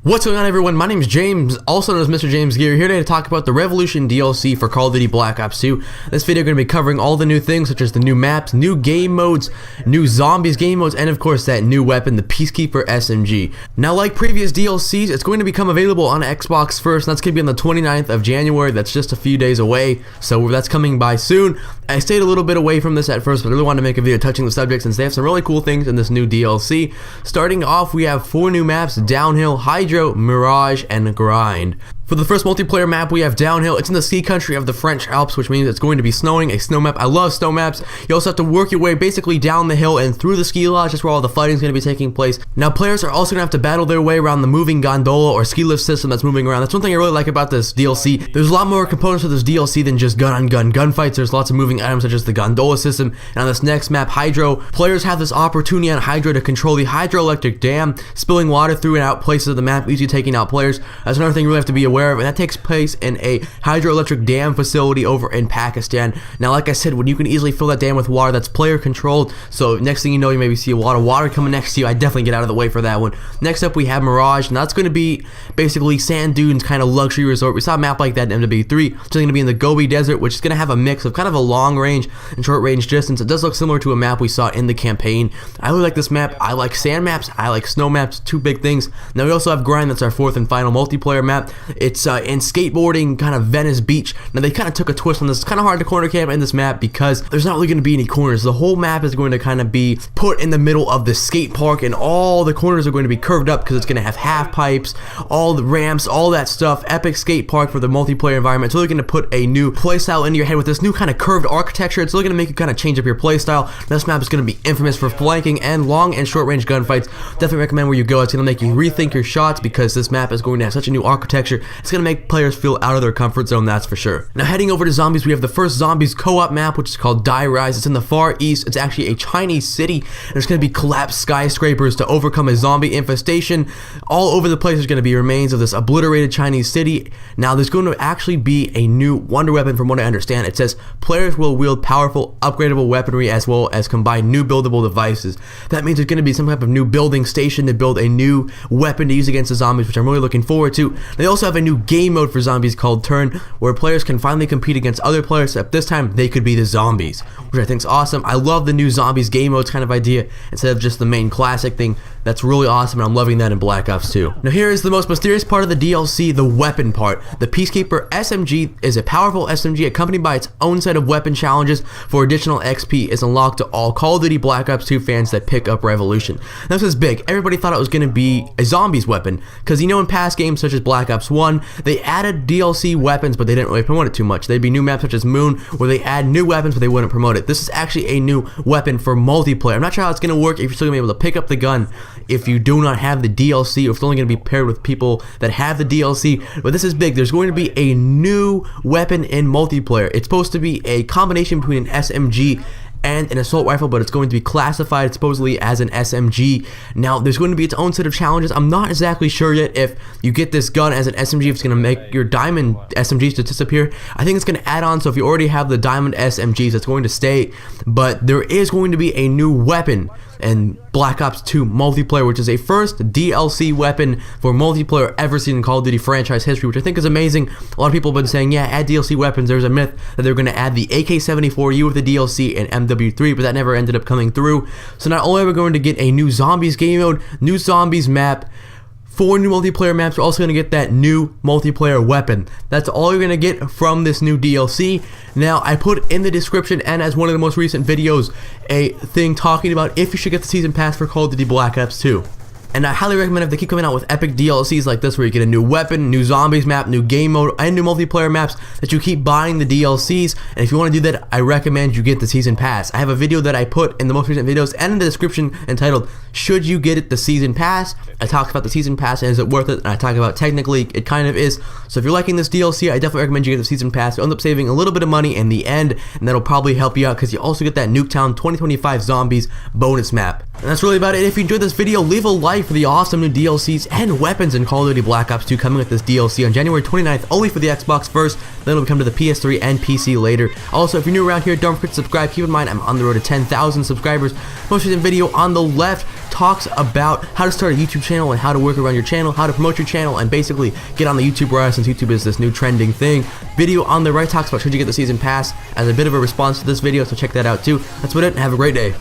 What's going on, everyone? My name is James, also known as MrJamesGeary, here today to talk about the Revolution DLC for Call of Duty Black Ops 2. This video going to be covering all the new things, such as the new maps, new game modes, new zombies game modes, and of course that new weapon, the Peacekeeper SMG. Now, like previous DLCs, it's going to become available on Xbox first, and that's going to be on the 29th of January. That's just a few days away, so that's coming by soon. I stayed a little bit away from this at first, but I really wanted to make a video touching the subject since they have some really cool things in this new DLC. Starting off, we have 4 new maps: Downhill, Hydro, Mirage, and Grind. For the first multiplayer map, we have Downhill. It's in the ski country of the French Alps, which means it's going to be snowing, a snow map. I love snow maps. You also have to work your way basically down the hill and through the ski lodge. That's where all the fighting is going to be taking place. Now, players are also going to have to battle their way around the moving gondola or ski lift system that's moving around. That's one thing I really like about this DLC. There's a lot more components to this DLC than just gun-on-gun gunfights. There's lots of moving items such as the gondola system. And on this next map, Hydro, players have this opportunity on Hydro to control the hydroelectric dam, spilling water through and out places of the map, easily taking out players. That's another thing you really have to be aware of, and that takes place in a hydroelectric dam facility over in Pakistan. Now, like I said, when you can easily fill that dam with water, that's player controlled, so next thing you know, you maybe see a lot of water coming next to you. I definitely get out of the way for that one. Next up, we have Mirage, and that's going to be basically sand dunes kind of luxury resort. We saw a map like that in MW3. It's going to be in the Gobi Desert, which is going to have a mix of kind of a long range and short range distance. It does look similar to a map we saw in the campaign. I really like this map. I like sand maps. I like snow maps. Two big things. Now, we also have Grind. That's our 4th and final multiplayer map. It's in skateboarding kind of Venice Beach. Now, they kind of took a twist on this. It's kind of hard to corner camp in this map because there's not really going to be any corners. The whole map is going to kind of be put in the middle of the skate park, and all the corners are going to be curved up because it's going to have half pipes, all the ramps, all that stuff. Epic skate park for the multiplayer environment. It's really going to put a new playstyle into your head with this new kind of curved architecture. It's really going to make you kind of change up your playstyle. This map is going to be infamous for flanking and long and short range gunfights. Definitely recommend where you go. It's going to make you rethink your shots because this map is going to have such a new architecture. It's going to make players feel out of their comfort zone, that's for sure. Now, heading over to zombies, we have the first zombies co-op map, which is called Die Rise. It's in the Far East. It's actually a Chinese city. There's going to be collapsed skyscrapers to overcome a zombie infestation. All over the place, there's going to be remains of this obliterated Chinese city. Now, there's going to actually be a new wonder weapon, from what I understand. It says players will wield powerful, upgradable weaponry as well as combine new buildable devices. That means there's going to be some type of new building station to build a new weapon to use against the zombies, which I'm really looking forward to. They also have a new game mode for zombies called Turn, where players can finally compete against other players, except this time they could be the zombies, which I think is awesome. I love the new zombies game modes kind of idea instead of just the main classic thing. That's really awesome, and I'm loving that in Black Ops 2. Now, here is the most mysterious part of the DLC, the weapon part. The Peacekeeper SMG is a powerful SMG accompanied by its own set of weapon challenges for additional XP. Is unlocked to all Call of Duty Black Ops 2 fans that pick up Revolution. Now, this is big. Everybody thought it was going to be a zombies weapon because, you know, in past games such as Black Ops 1, they added DLC weapons, but they didn't really promote it too much. There'd be new maps such as Moon where they add new weapons, but they wouldn't promote it. This is actually a new weapon for multiplayer. I'm not sure how it's going to work if you're still going to be able to pick up the gun if you do not have the DLC, or if it's only going to be paired with people that have the DLC. But this is big. There's going to be a new weapon in multiplayer. It's supposed to be a combination between an SMG and an assault rifle, but it's going to be classified supposedly as an SMG. Now, there's going to be its own set of challenges. I'm not exactly sure yet if you get this gun as an SMG, if it's going to make your diamond SMGs to disappear. I think it's going to add on, so if you already have the diamond SMGs, it's going to stay, but there is going to be a new weapon in Black Ops 2 multiplayer, which is a first DLC weapon for multiplayer ever seen in Call of Duty franchise history, which I think is amazing. A lot of people have been saying, yeah, add DLC weapons. There's a myth that they're going to add the AK-74U with the DLC in MW3, but that never ended up coming through. So not only are we going to get a new zombies game mode, new zombies map, 4 new multiplayer maps, we're also going to get that new multiplayer weapon. That's all you're going to get from this new DLC. Now, I put in the description and as one of the most recent videos a thing talking about if you should get the season pass for Call of Duty Black Ops 2. And I highly recommend if they keep coming out with epic DLCs like this where you get a new weapon, new zombies map, new game mode, and new multiplayer maps, that you keep buying the DLCs. And if you want to do that, I recommend you get the season pass. I have a video that I put in the most recent videos and in the description entitled, Should You Get It the Season Pass? I talk about the season pass and is it worth it, and I talk about technically it kind of is. So if you're liking this DLC, I definitely recommend you get the season pass. You'll end up saving a little bit of money in the end, and that'll probably help you out because you also get that Nuketown 2025 Zombies bonus map. And that's really about it. If you enjoyed this video, leave a like for the awesome new DLCs and weapons in Call of Duty Black Ops 2 coming with this DLC on January 29th, only for the Xbox first, then it'll come to the PS3 and PC later. Also, if you're new around here, don't forget to subscribe. Keep in mind, I'm on the road to 10,000 subscribers. Most recent video on the left, talks about how to start a YouTube channel and how to work around your channel, how to promote your channel, and basically get on the YouTube rise since YouTube is this new trending thing. Video on the right talks about should you get the season pass as a bit of a response to this video, so check that out too. That's about it, and have a great day.